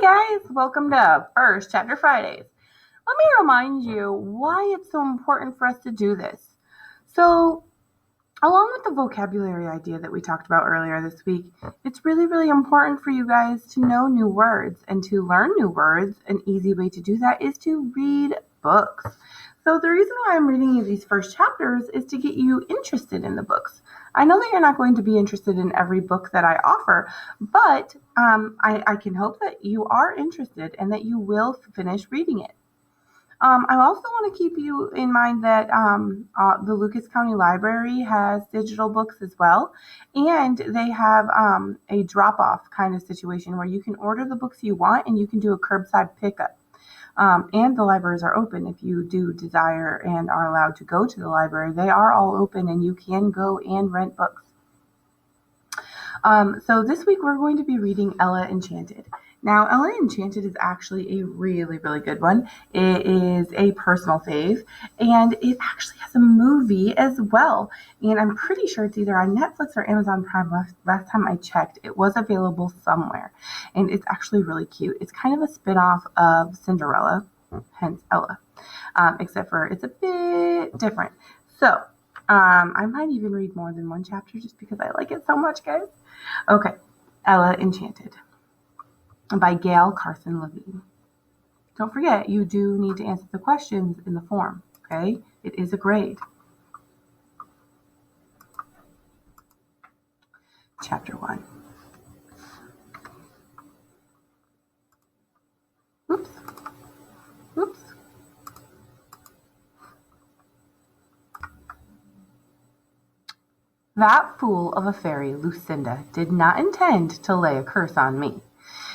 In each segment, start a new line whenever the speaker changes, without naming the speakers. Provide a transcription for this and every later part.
guys, welcome to First Chapter Fridays. Let me remind you why it's so important for us to do this. So, along with the vocabulary idea that we talked about earlier this week, it's really, really important for you guys to know new words and to learn new words. An easy way to do that is to read books. So the reason why I'm reading you these first chapters is to get you interested in the books. I know that you're not going to be interested in every book that I offer, but I can hope that you are interested and that you will finish reading it. I also want to keep you in mind that the Lucas County Library has digital books as well, and they have a drop-off kind of situation where you can order the books you want and you can do a curbside pickup. And the libraries are open if you do desire and are allowed to go to the library. They are all open and you can go and rent books. So this week we're going to be reading Ella Enchanted. Now, Ella Enchanted is actually a really, really good one. It is a personal fave, and it actually has a movie as well. And I'm pretty sure it's either on Netflix or Amazon Prime. Last time I checked, it was available somewhere. And it's actually really cute. It's kind of a spin-off of Cinderella, hence Ella, except for it's a bit different. So, I might even read more than one chapter just because I like it so much, guys. Okay, Ella Enchanted by Gail Carson Levine. Don't forget, you do need to answer the questions in the form, okay? It is a grade. Chapter 1. Oops. Oops. That fool of a fairy, Lucinda, did not intend to lay a curse on me.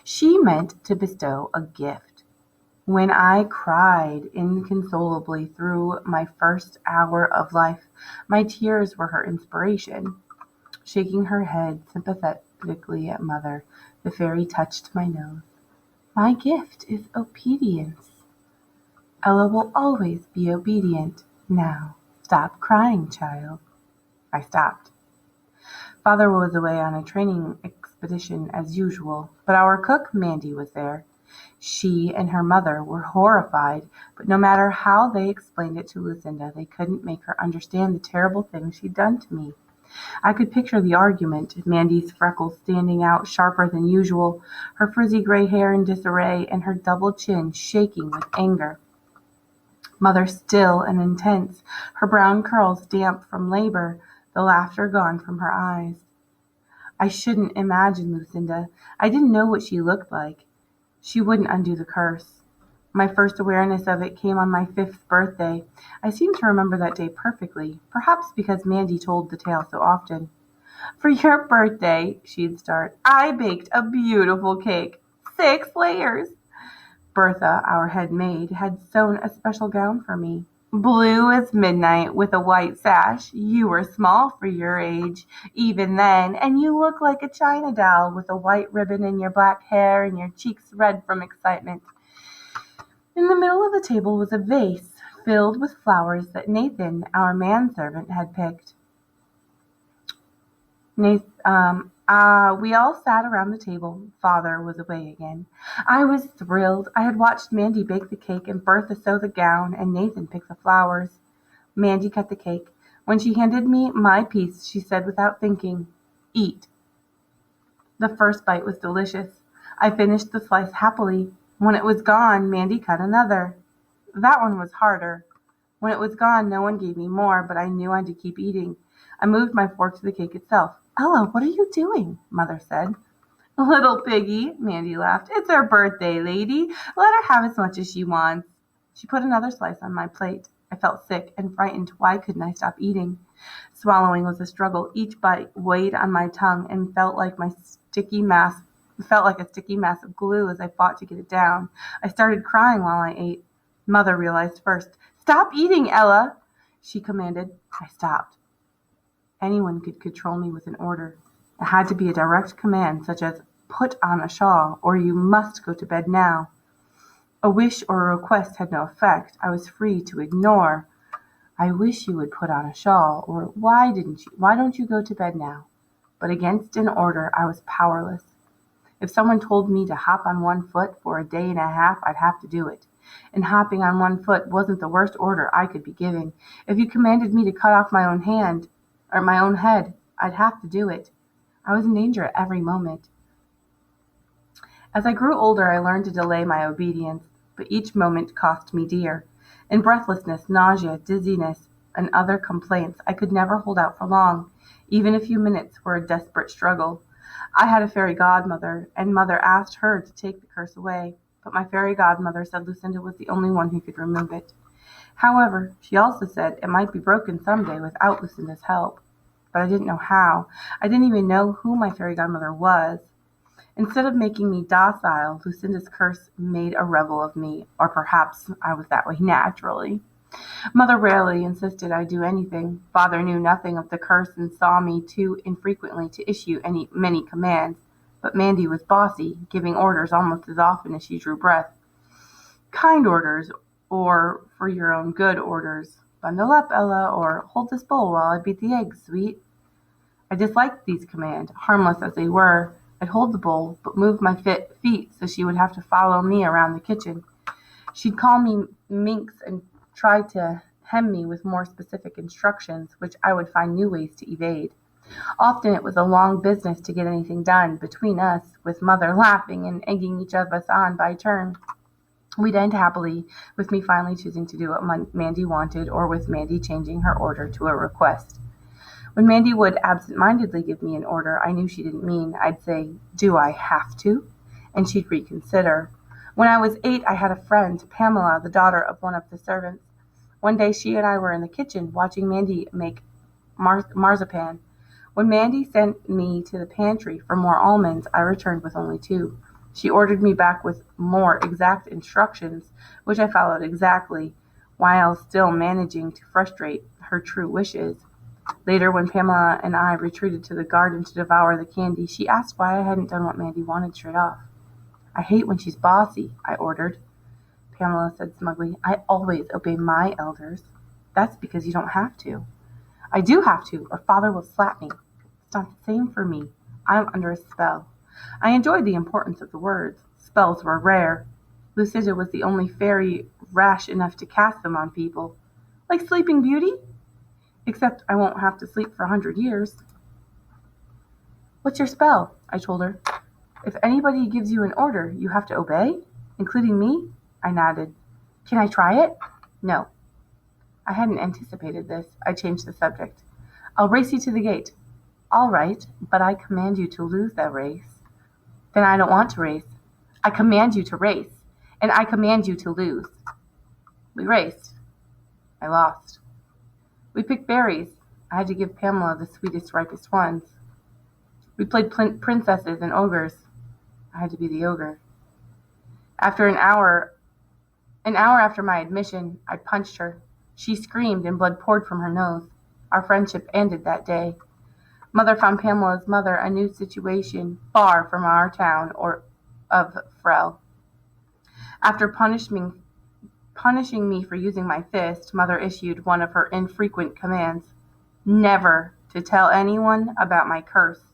She meant to bestow a gift. When I cried inconsolably through my first hour of life, my tears were her inspiration. Shaking her head sympathetically at Mother, the fairy touched my nose. My gift is obedience. Ella will always be obedient. Now, stop crying, child. I stopped. Father was away on a training expedition as usual, but our cook, Mandy, was there. She and her mother were horrified, but no matter how they explained it to Lucinda, they couldn't make her understand the terrible thing she'd done to me. I could picture the argument, Mandy's freckles standing out sharper than usual, her frizzy gray hair in disarray, and her double chin shaking with anger. Mother still and intense, her brown curls damp from labor, the laughter gone from her eyes. I shouldn't imagine Lucinda. I didn't know what she looked like. She wouldn't undo the curse. My first awareness of it came on my 5th birthday. I seem to remember that day perfectly, perhaps because Mandy told the tale so often. For your birthday, she'd start, I baked a beautiful cake. 6 layers. Bertha, our head maid, had sewn a special gown for me. Blue as midnight with a white sash. You were small for your age, even then, and you look like a china doll with a white ribbon in your black hair and your cheeks red from excitement. In the middle of the table was a vase filled with flowers that Nathan, our manservant, had picked. We all sat around the table. Father was away again. I was thrilled. I had watched Mandy bake the cake and Bertha sew the gown and Nathan pick the flowers. Mandy cut the cake. When she handed me my piece, she said without thinking, Eat. The first bite was delicious. I finished the slice happily. When it was gone, Mandy cut another. That one was harder. When it was gone, no one gave me more, but I knew I had to keep eating. I moved my fork to the cake itself. Ella, what are you doing? Mother said. Little piggy, Mandy laughed. It's her birthday, lady. Let her have as much as she wants. She put another slice on my plate. I felt sick and frightened. Why couldn't I stop eating? Swallowing was a struggle. Each bite weighed on my tongue and felt like a sticky mass of glue as I fought to get it down. I started crying while I ate. Mother realized first. Stop eating, Ella, she commanded. I stopped. Anyone could control me with an order. It had to be a direct command, such as, put on a shawl, or you must go to bed now. A wish or a request had no effect. I was free to ignore. I wish you would put on a shawl, or why don't you go to bed now? But against an order, I was powerless. If someone told me to hop on one foot for a day and a half, I'd have to do it. And hopping on one foot wasn't the worst order I could be giving. If you commanded me to cut off my own hand, or my own head, I'd have to do it. I was in danger at every moment. As I grew older, I learned to delay my obedience, but each moment cost me dear. In breathlessness, nausea, dizziness, and other complaints, I could never hold out for long. Even a few minutes were a desperate struggle. I had a fairy godmother, and mother asked her to take the curse away, but my fairy godmother said Lucinda was the only one who could remove it. However, she also said it might be broken someday without Lucinda's help. But I didn't know how. I didn't even know who my fairy godmother was. Instead of making me docile, Lucinda's curse made a rebel of me, or perhaps I was that way naturally. Mother rarely insisted I do anything. Father knew nothing of the curse and saw me too infrequently to issue many commands. But Mandy was bossy, giving orders almost as often as she drew breath. Kind orders, or for your own good orders. Bundle up, Ella, or hold this bowl while I beat the eggs, sweet. I disliked these commands, harmless as they were. I'd hold the bowl, but move my feet so she would have to follow me around the kitchen. She'd call me minx and try to hem me with more specific instructions, which I would find new ways to evade. Often it was a long business to get anything done between us, with mother laughing and egging each of us on by turn. We'd end happily, with me finally choosing to do what Mandy wanted, or with Mandy changing her order to a request. When Mandy would absent-mindedly give me an order I knew she didn't mean, I'd say, "Do I have to?" And she'd reconsider. When I was 8, I had a friend, Pamela, the daughter of one of the servants. One day she and I were in the kitchen watching Mandy make marzipan. When Mandy sent me to the pantry for more almonds, I returned with only 2. She ordered me back with more exact instructions, which I followed exactly, while still managing to frustrate her true wishes. Later, when Pamela and I retreated to the garden to devour the candy, she asked why I hadn't done what Mandy wanted straight off. "I hate when she's bossy," I ordered. Pamela said smugly, "I always obey my elders." "That's because you don't have to." "I do have to, or father will slap me." "It's not the same for me. I'm under a spell." I enjoyed the importance of the words. Spells were rare. Lucinda was the only fairy rash enough to cast them on people. "Like Sleeping Beauty? Except I won't have to sleep for 100 years. "What's your spell?" I told her. "If anybody gives you an order, you have to obey? Including me?" I nodded. "Can I try it?" "No." I hadn't anticipated this. I changed the subject. "I'll race you to the gate." "All right, but I command you to lose that race." "Then I don't want to race." "I command you to race, and I command you to lose." We raced. I lost. We picked berries. I had to give Pamela the sweetest, ripest ones. We played princesses and ogres. I had to be the ogre. After an hour after my admission, I punched her. She screamed and blood poured from her nose. Our friendship ended that day. Mother found Pamela's mother a new situation far from our town or of Frel. After punishing me for using my fist, Mother issued one of her infrequent commands: never to tell anyone about my curse.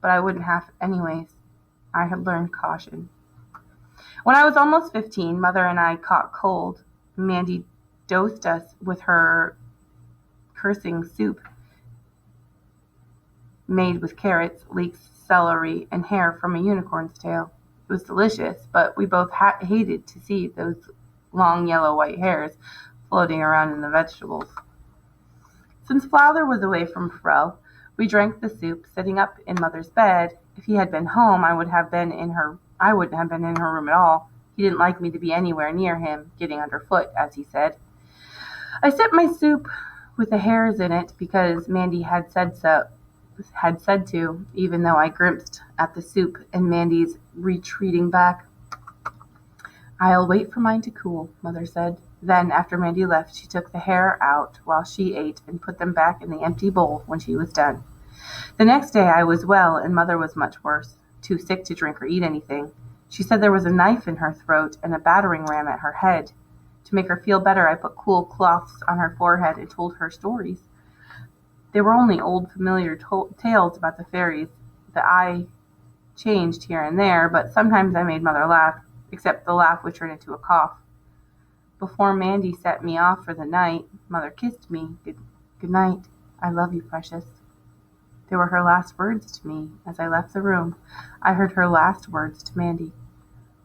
But I wouldn't have anyways. I had learned caution. When I was almost 15, Mother and I caught cold. Mandy dosed us with her cursing soup made with carrots, leeks, celery, and hair from a unicorn's tail. It was delicious, but we both hated to see those long yellow-white hairs floating around in the vegetables. Since Father was away from Frel, we drank the soup, sitting up in Mother's bed. If he had been home, I wouldn't have been in her room at all. He didn't like me to be anywhere near him, getting underfoot, as he said. I sipped my soup with the hairs in it because Mandy had said to, even though I grimaced at the soup and Mandy's retreating back. "I'll wait for mine to cool," Mother said. Then, after Mandy left, she took the hair out while she ate and put them back in the empty bowl when she was done. The next day I was well, and Mother was much worse, too sick to drink or eat anything. She said there was a knife in her throat and a battering ram at her head. To make her feel better, I put cool cloths on her forehead and told her stories. They were only old familiar tales about the fairies that I changed here and there, but sometimes I made Mother laugh, except the laugh would turn into a cough. Before Mandy set me off for the night, Mother kissed me. Good night. I love you, precious. They were her last words to me as I left the room. I heard her last words to Mandy.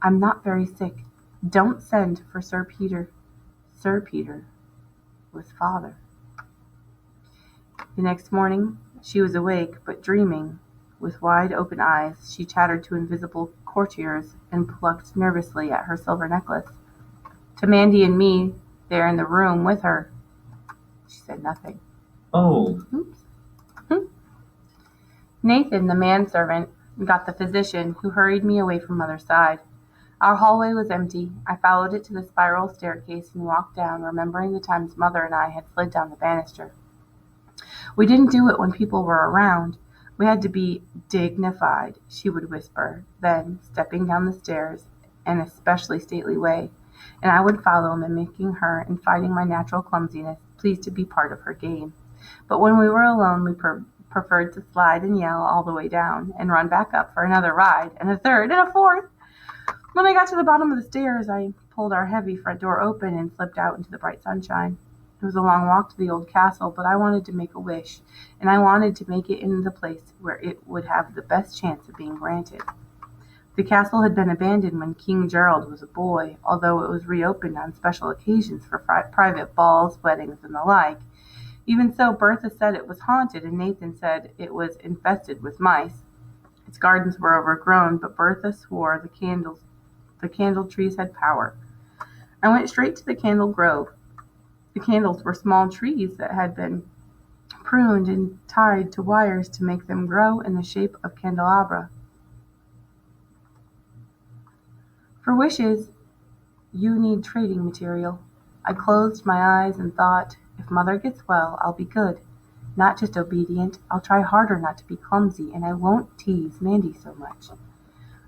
I'm not very sick. Don't send for Sir Peter. Sir Peter was father. The next morning, she was awake, but dreaming. With wide open eyes, she chattered to invisible courtiers and plucked nervously at her silver necklace. To Mandy and me, there in the room with her, she said nothing.
Oh,
Oops. Nathan, the manservant, got the physician, who hurried me away from Mother's side. Our hallway was empty. I followed it to the spiral staircase and walked down, remembering the times Mother and I had slid down the banister. We didn't do it when people were around. We had to be dignified, she would whisper, then, stepping down the stairs, in an especially stately way, and I would follow, mimicking her and fighting my natural clumsiness, pleased to be part of her game. But when we were alone, we preferred to slide and yell all the way down, and run back up for another ride, and a third, and a fourth. When I got to the bottom of the stairs, I pulled our heavy front door open and slipped out into the bright sunshine. It was a long walk to the old castle, but I wanted to make a wish, and I wanted to make it in the place where it would have the best chance of being granted. The castle had been abandoned when King Gerald was a boy, although it was reopened on special occasions for private balls, weddings, and the like. Even so, Bertha said it was haunted, and Nathan said it was infested with mice. Its gardens were overgrown, but Bertha swore the candle trees had power. I went straight to the candle grove. The candles were small trees that had been pruned and tied to wires to make them grow in the shape of candelabra. For wishes, you need trading material. I closed my eyes and thought, if Mother gets well, I'll be good. Not just obedient, I'll try harder not to be clumsy, and I won't tease Mandy so much.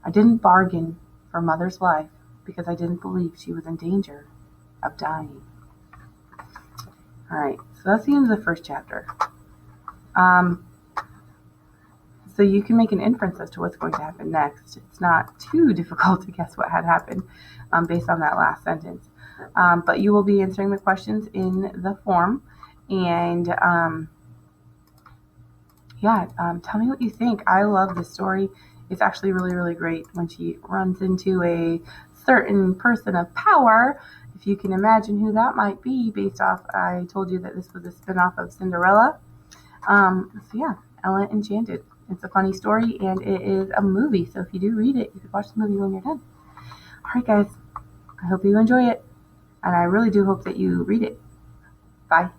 I didn't bargain for Mother's life because I didn't believe she was in danger of dying. Alright, so that's the end of the first chapter. So you can make an inference as to what's going to happen next. It's not too difficult to guess what had happened based on that last sentence. But you will be answering the questions in the form. And tell me what you think. I love this story. It's actually really, really great when she runs into a certain person of power. If you can imagine who that might be based off, I told you that this was a spinoff of Cinderella. Ella Enchanted. It's a funny story, and it is a movie, so if you do read it, you could watch the movie when you're done. Alright guys, I hope you enjoy it, and I really do hope that you read it. Bye.